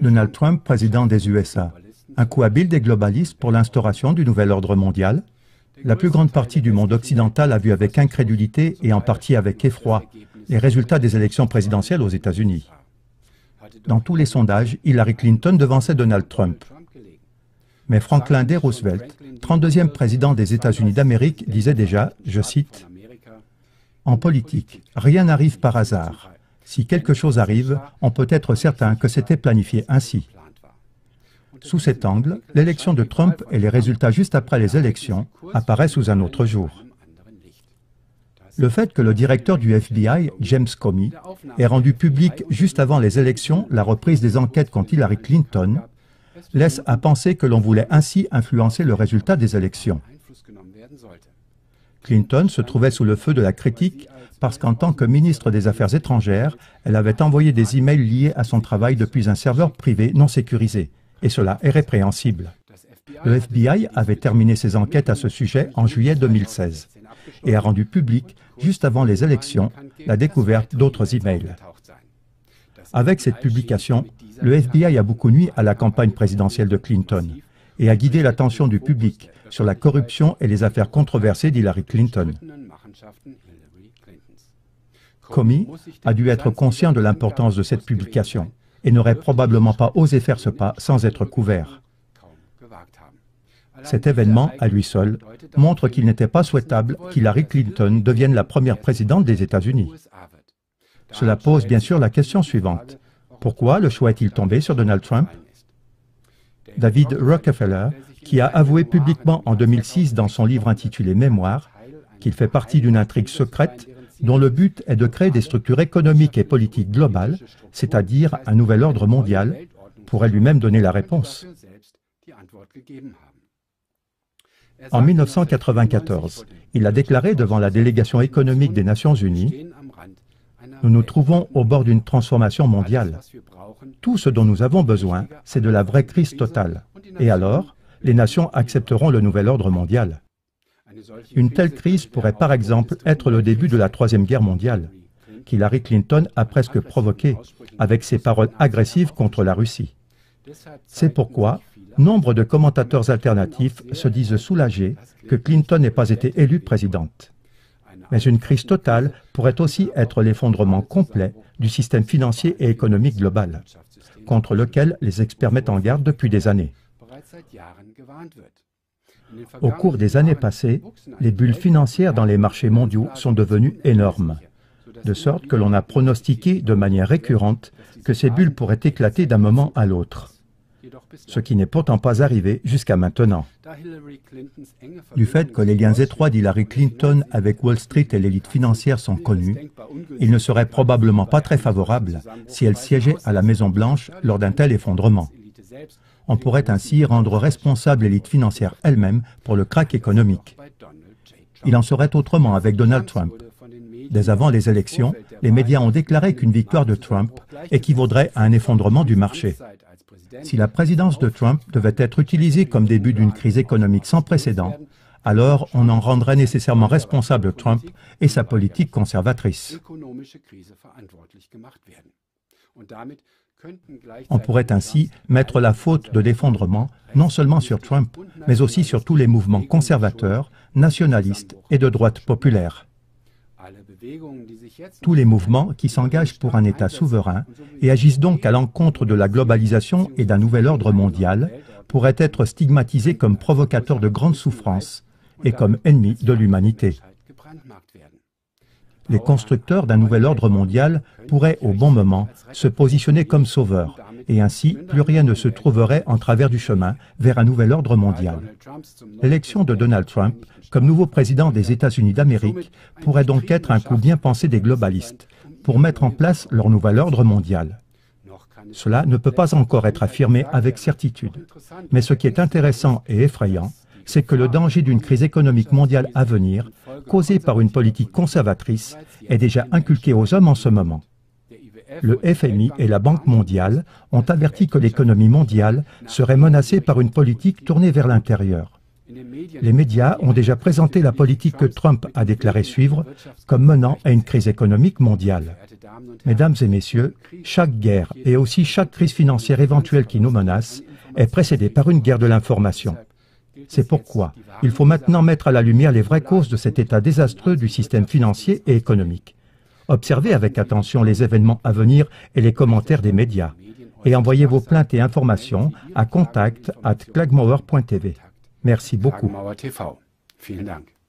Donald Trump, président des USA. Un coup habile des globalistes pour l'instauration du nouvel ordre mondial. La plus grande partie du monde occidental a vu avec incrédulité et en partie avec effroi les résultats des élections présidentielles aux États-Unis. Dans tous les sondages, Hillary Clinton devançait Donald Trump. Mais Franklin D. Roosevelt, 32e président des États-Unis d'Amérique, disait déjà, je cite, « En politique, rien n'arrive par hasard. Si quelque chose arrive, on peut être certain que c'était planifié ainsi. » Sous cet angle, l'élection de Trump et les résultats juste après les élections apparaissent sous un autre jour. Le fait que le directeur du FBI, James Comey, ait rendu public juste avant les élections la reprise des enquêtes contre Hillary Clinton laisse à penser que l'on voulait ainsi influencer le résultat des élections. Clinton se trouvait sous le feu de la critique parce qu'en tant que ministre des Affaires étrangères, elle avait envoyé des emails liés à son travail depuis un serveur privé non sécurisé. Et cela est répréhensible. Le FBI avait terminé ses enquêtes à ce sujet en juillet 2016 et a rendu public, juste avant les élections, la découverte d'autres emails. Avec cette publication, le FBI a beaucoup nui à la campagne présidentielle de Clinton et a guidé l'attention du public sur la corruption et les affaires controversées d'Hillary Clinton. Comey a dû être conscient de l'importance de cette publication et n'aurait probablement pas osé faire ce pas sans être couvert. Cet événement, à lui seul, montre qu'il n'était pas souhaitable qu'Hillary Clinton devienne la première présidente des États-Unis. Cela pose bien sûr la question suivante. Pourquoi le choix est-il tombé sur Donald Trump? David Rockefeller, qui a avoué publiquement en 2006 dans son livre intitulé Mémoires qu'il fait partie d'une intrigue secrète dont le but est de créer des structures économiques et politiques globales, c'est-à-dire un nouvel ordre mondial, pourrait lui-même donner la réponse. En 1994, il a déclaré devant la délégation économique des Nations Unies « Nous nous trouvons au bord d'une transformation mondiale. Tout ce dont nous avons besoin, c'est de la vraie crise totale. Et alors, les nations accepteront le nouvel ordre mondial. » Une telle crise pourrait par exemple être le début de la Troisième Guerre mondiale, qu'Hillary Clinton a presque provoquée avec ses paroles agressives contre la Russie. C'est pourquoi nombre de commentateurs alternatifs se disent soulagés que Clinton n'ait pas été élue présidente. Mais une crise totale pourrait aussi être l'effondrement complet du système financier et économique global, contre lequel les experts mettent en garde depuis des années. Au cours des années passées, les bulles financières dans les marchés mondiaux sont devenues énormes, de sorte que l'on a pronostiqué de manière récurrente que ces bulles pourraient éclater d'un moment à l'autre, ce qui n'est pourtant pas arrivé jusqu'à maintenant. Du fait que les liens étroits d'Hillary Clinton avec Wall Street et l'élite financière sont connus, il ne serait probablement pas très favorable si elle siégeait à la Maison-Blanche lors d'un tel effondrement. On pourrait ainsi rendre responsable l'élite financière elle-même pour le krach économique. Il en serait autrement avec Donald Trump. Dès avant les élections, les médias ont déclaré qu'une victoire de Trump équivaudrait à un effondrement du marché. Si la présidence de Trump devait être utilisée comme début d'une crise économique sans précédent, alors on en rendrait nécessairement responsable Trump et sa politique conservatrice. On pourrait ainsi mettre la faute de l'effondrement non seulement sur Trump, mais aussi sur tous les mouvements conservateurs, nationalistes et de droite populaire. Tous les mouvements qui s'engagent pour un État souverain et agissent donc à l'encontre de la globalisation et d'un nouvel ordre mondial pourraient être stigmatisés comme provocateurs de grandes souffrances et comme ennemis de l'humanité. Les constructeurs d'un nouvel ordre mondial pourraient, au bon moment, se positionner comme sauveurs, et ainsi, plus rien ne se trouverait en travers du chemin vers un nouvel ordre mondial. L'élection de Donald Trump comme nouveau président des États-Unis d'Amérique pourrait donc être un coup bien pensé des globalistes pour mettre en place leur nouvel ordre mondial. Cela ne peut pas encore être affirmé avec certitude, mais ce qui est intéressant et effrayant, c'est que le danger d'une crise économique mondiale à venir, causée par une politique conservatrice, est déjà inculqué aux hommes en ce moment. Le FMI et la Banque mondiale ont averti que l'économie mondiale serait menacée par une politique tournée vers l'intérieur. Les médias ont déjà présenté la politique que Trump a déclaré suivre comme menant à une crise économique mondiale. Mesdames et messieurs, chaque guerre et aussi chaque crise financière éventuelle qui nous menace est précédée par une guerre de l'information. C'est pourquoi il faut maintenant mettre à la lumière les vraies causes de cet état désastreux du système financier et économique. Observez avec attention les événements à venir et les commentaires des médias. Et envoyez vos plaintes et informations à contact@klagmauer.tv. Merci beaucoup. Klagmauer TV. Vielen Dank.